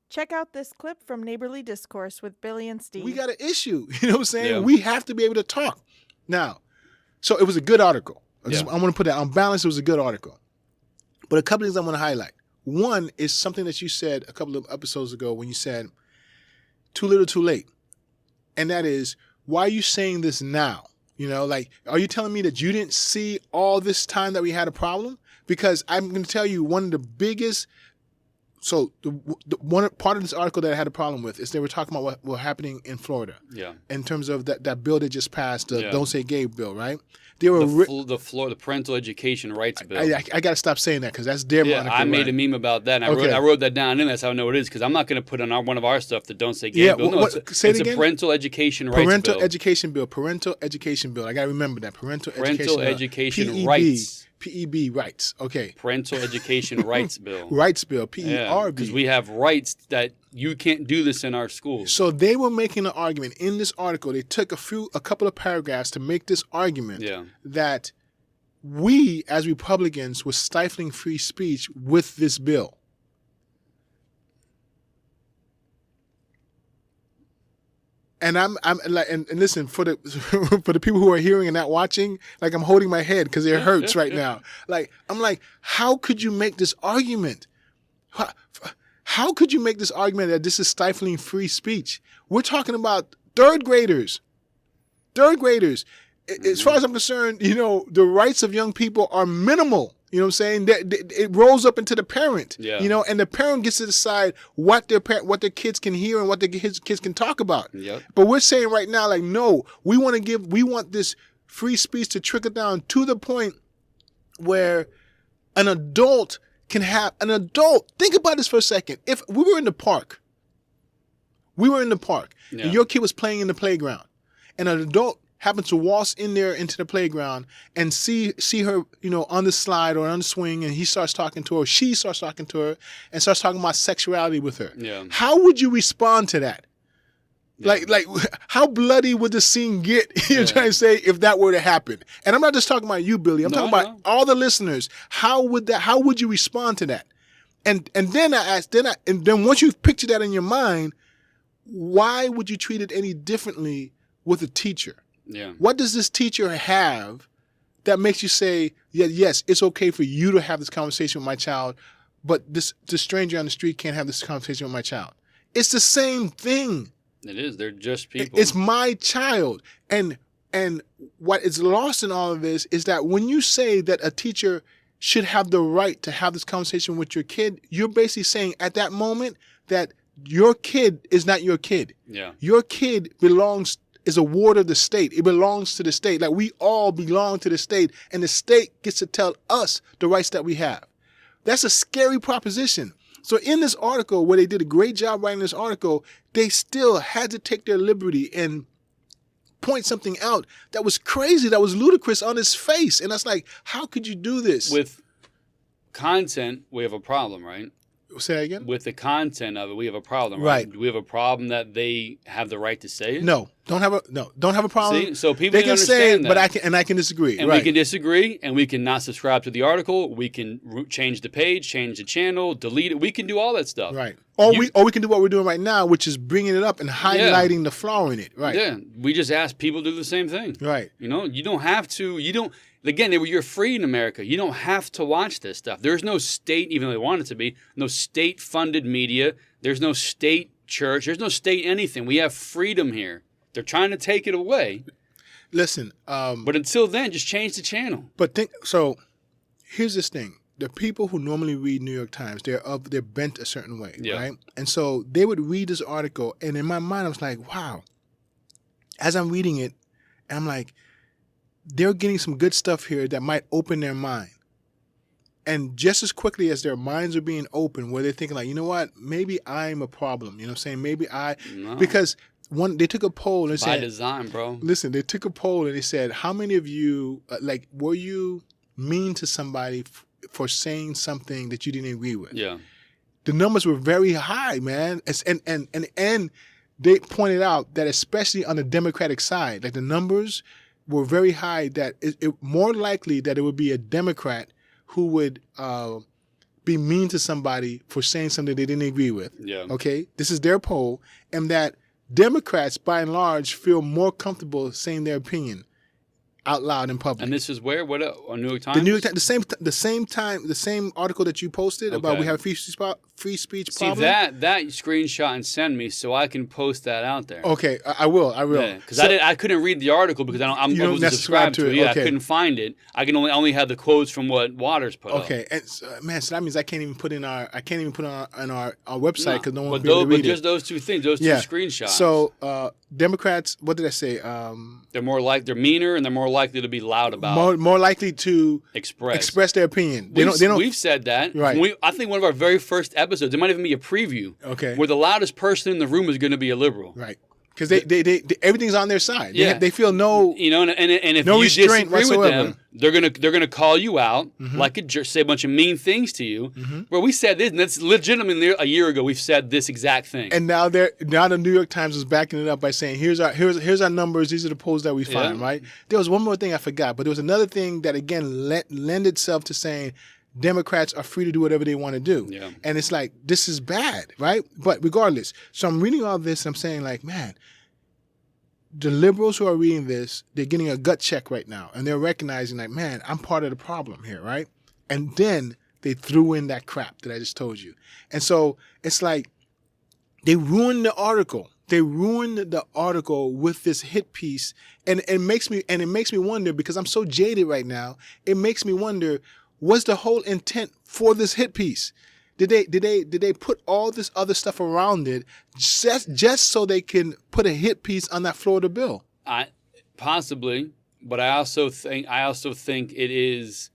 Check out this clip from Neighborly Discourse with Billy and Steve. We got an issue. You know what I'm saying? Yeah. We have to be able to talk. Now, so it was a good article. Yeah. I want to put that on balance. It was a good article. But a couple things I want to highlight. One is something that you said a couple of episodes ago when you said, too little, too late. And that is, why are you saying this now? You know, like, are you telling me that you didn't see all this time that we had a problem? Because I'm going to tell you one of the biggest. So the one part of this article that I had a problem with is they were talking about what was happening in Florida. Yeah. In terms of that bill that just passed, the Yeah. Don't Say Gay bill, right? They were The parental education rights bill. I got to stop saying that because that's their moniker. I made right? a meme about that, and Okay. I wrote that down, and that's how I know it is, because I'm not going to put on one of our stuff that Don't Say Gay Yeah, bill. No, say it it's again? a parental education rights Parental bill. education bill. Parental education bill. I got to remember that. Parental education PEB, rights. PEB rights. Okay. Parental education rights bill. Rights bill. PERB. Yeah, because we have rights that you can't do this in our schools. So they were making an argument in this article. They took a couple of paragraphs to make this argument that we as Republicans were stifling free speech with this bill. And I'm like, and listen, for the for the people who are hearing and not watching, like, I'm holding my head because it hurts right now. Like, I'm like, how could you make this argument? How could you make this argument that this is stifling free speech? We're talking about third graders. As far as I'm concerned, you know, the rights of young people are minimal. You know what I'm saying? It rolls up into the parent. Yeah. You know, and the parent gets to decide what their kids can hear and what their kids can talk about. Yep. But we're saying right now, like, no, we want this free speech to trickle down to the point where an adult can have think about this for a second. If we were in the park, and your kid was playing in the playground, and an adult happens to waltz in there into the playground and see her, you know, on the slide or on the swing, and he starts talking to her, she starts talking to her, and starts talking about sexuality with her. Yeah. How would you respond to that? Yeah. Like, how bloody would the scene get? You're trying to say, if that were to happen. And I'm not just talking about you, Billy. I'm talking about all the listeners. How would you respond to that? And then I asked, and then once you've pictured that in your mind, why would you treat it any differently with a teacher? Yeah. What does this teacher have that makes you say, yeah, yes, it's okay for you to have this conversation with my child, but this stranger on the street can't have this conversation with my child? It's the same thing. It is. They're just people. It's my child. And what is lost in all of this is that when you say that a teacher should have the right to have this conversation with your kid, you're basically saying at that moment that your kid is not your kid. Yeah. Your kid is a ward of the state. It belongs to the state. Like, we all belong to the state, and the state gets to tell us the rights that we have. That's a scary proposition. So in this article, where they did a great job writing this article, they still had to take their liberty and point something out that was crazy, that was ludicrous on its face. And that's like, how could you do this? With content, we have a problem, right? Say that again? With the content of it, we have a problem, right? Right. Do we have a problem that they have the right to say it? No, don't have a problem. See? So people They can say it, understand but that. I can disagree. And right. we can disagree, and we can not subscribe to the article. We can change the page, change the channel, delete it. We can do all that stuff. Right. Or we can do what we're doing right now, which is bringing it up and highlighting the flaw in it. Right. Yeah. We just ask people to do the same thing. Right. You know, you don't have to. Again, you're free in America. You don't have to watch this stuff. There's no state, even though they want it to be, no state-funded media. There's no state church. There's no state anything. We have freedom here. They're trying to take it away. Listen. But until then, just change the channel. But here's this thing. The people who normally read New York Times, they're bent a certain way, right? And so they would read this article, and in my mind, I was like, wow. As I'm reading it, I'm like, they're getting some good stuff here that might open their mind. And just as quickly as their minds are being open, where they're thinking like, you know what, maybe I'm a problem. You know what I'm saying? Because they took a poll and By said, design, bro. Listen, they took a poll and they said, how many of you, were you mean to somebody for saying something that you didn't agree with? Yeah. The numbers were very high, man. And they pointed out that especially on the Democratic side, like, the numbers were very high, that it more likely that it would be a Democrat who would be mean to somebody for saying something they didn't agree with. Yeah. Okay, this is their poll, and that Democrats, by and large, feel more comfortable saying their opinion out loud in public. And this is where? What on New York Times? The New York Times, the same article that you posted about Okay. we have a free speech See problem. that screenshot and send me so I can post that out there. Okay, I will. Because So- I couldn't read the article because I You don't wasn't subscribed to it. Yeah, okay. I couldn't find it. I can only have the quotes from what Waters put up. Okay, and man, so that means I can't even put it on our website because no one will but be able to read just it. those two things, those two screenshots. So Democrats, what did I say? they're meaner and they're more likely to be loud about More likely to express their opinion. We've said that. Right. I think one of our very first episodes, it might even be a preview, Okay. where the loudest person in the room is going to be a liberal. Right. Because they everything's on their side. Yeah. They feel no. You know, and if No you restraint disagree with whatsoever. them, they're gonna call you out like a jerk, say a bunch of mean things to you. Where we said this, and that's legitimately a year ago. We've said this exact thing. And now the New York Times is backing it up by saying here's our numbers. These are the polls that we find. Yeah. Right. There was one more thing I forgot, but there was another thing that again lend itself to saying Democrats are free to do whatever they want to do. Yeah. And it's like this is bad, right? But regardless, so I'm reading all this and I'm saying like, man. The liberals who are reading this, they're getting a gut check right now. And they're recognizing like, man, I'm part of the problem here, right? And then they threw in that crap that I just told you. And so it's like they ruined the article. They ruined the article with this hit piece. And it makes me wonder, because I'm so jaded right now, it makes me wonder, what's the whole intent for this hit piece? Did they put all this other stuff around it just so they can put a hit piece on that Florida bill? Possibly, but I also think it is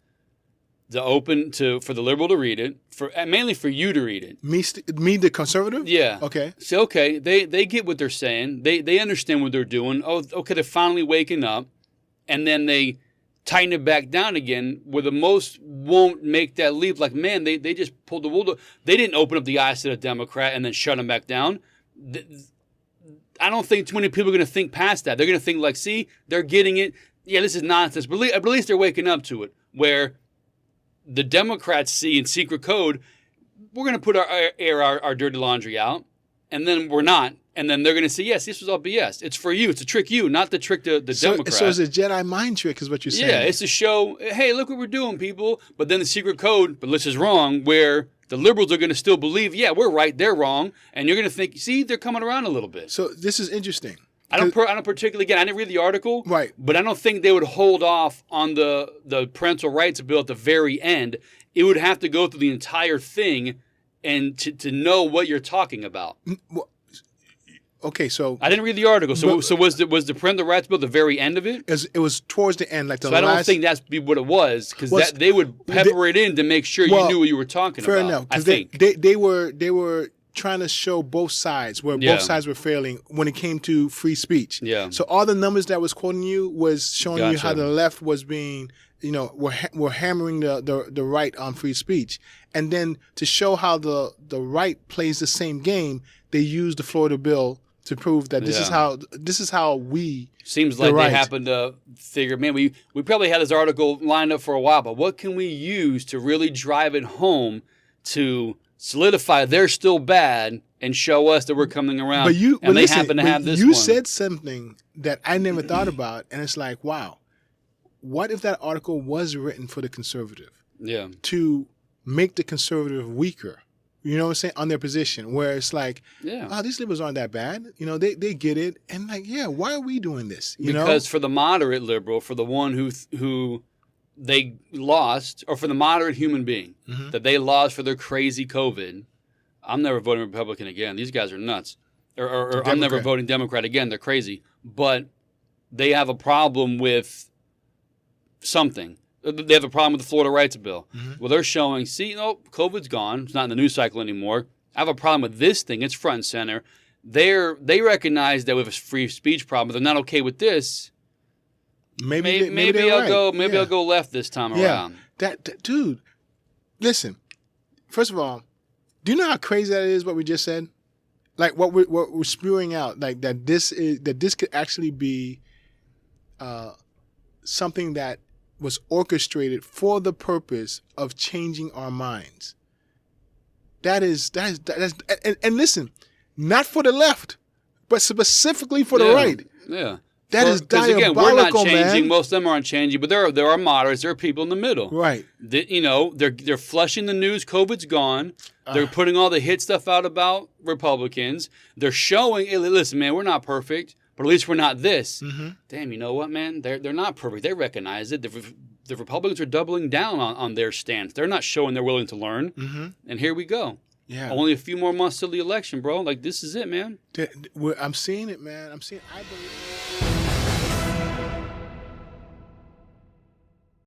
for the liberal to read it, mainly for you to read it. Me, the conservative? Yeah. Okay. So they get what they're saying. They understand what they're doing. Oh, okay, they're finally waking up, and then they tighten it back down again, where the most won't make that leap. Like, man, they just pulled the wool. They didn't open up the eyes to the Democrat and then shut them back down. I don't think too many people are going to think past that. They're going to think like, see, they're getting it. Yeah, this is nonsense. But at least they're waking up to it, where the Democrats see in secret code, we're going to put our dirty laundry out, and then we're not. And then they're going to say, yes, this was all BS. It's for you. It's to trick you, not to trick the Democrats. So it's a Jedi mind trick is what you're saying. Yeah, it's to show, hey, look what we're doing, people. But then the secret code, but this is wrong, where the liberals are going to still believe, yeah, we're right, they're wrong. And you're going to think, see, they're coming around a little bit. So this is interesting. I don't particularly, again, I didn't read the article. Right. But I don't think they would hold off on the parental rights bill at the very end. It would have to go through the entire thing and to know what you're talking about. Well, okay, so I didn't read the article. So was the parental rights bill at the very end of it? it was towards the end, like the So I last. don't think that's what it was, because they would pepper it in to make sure you knew what you were talking fair about. enough, I because think. they were trying to show both sides, where Yeah. both sides were failing when it came to free speech. Yeah. So all the numbers that was quoting you was showing you how Gotcha. the left was being, were hammering the right on free speech, and then to show how the right plays the same game, they used the Florida bill to prove that this is how we. Seems like right. they happened to figure, man, we probably had this article lined up for a while, but what can we use to really drive it home to solidify they're still bad and show us that we're coming around? But they happen to have this You one. said something that I never thought about, and it's like, wow, what if that article was written for the conservative Yeah. to make the conservative weaker? You know what I'm saying? On their position, where it's like, Yeah. oh, these liberals aren't that bad. They get it, and like, yeah, why are we doing this? Because for the moderate liberal, for the one who they lost, or for the moderate human being that they lost for their crazy COVID, I'm never voting Republican again. These guys are nuts. Or I'm never voting Democrat again. They're crazy. But they have a problem with something. They have a problem with the Florida rights bill. Well, they're showing, see, COVID's gone. It's not in the news cycle anymore. I have a problem with this thing. It's front and center. They recognize that we have a free speech problem, but they're not okay with this. Maybe I'll go left this time around. That dude, listen. First of all, do you know how crazy that is? What we just said, like what we're spewing out, like that this could actually be something that was orchestrated for the purpose of changing our minds. that's and listen, not for the left, but specifically for the right. Yeah. That is Because diabolical, again, we're not changing. man. Most of them aren't changing, but there are moderates. There are people in the middle. Right. They're flushing the news. COVID's gone. They're putting all the hit stuff out about Republicans. They're showing, hey, listen, man, we're not perfect, but at least we're not this. Mm-hmm. Damn, you know what, man? They're not perfect. They recognize it. The Republicans are doubling down on their stance. They're not showing they're willing to learn. Mm-hmm. And here we go. Yeah. Only a few more months till the election, bro. Like, this is it, man. I'm seeing it, man. I believe.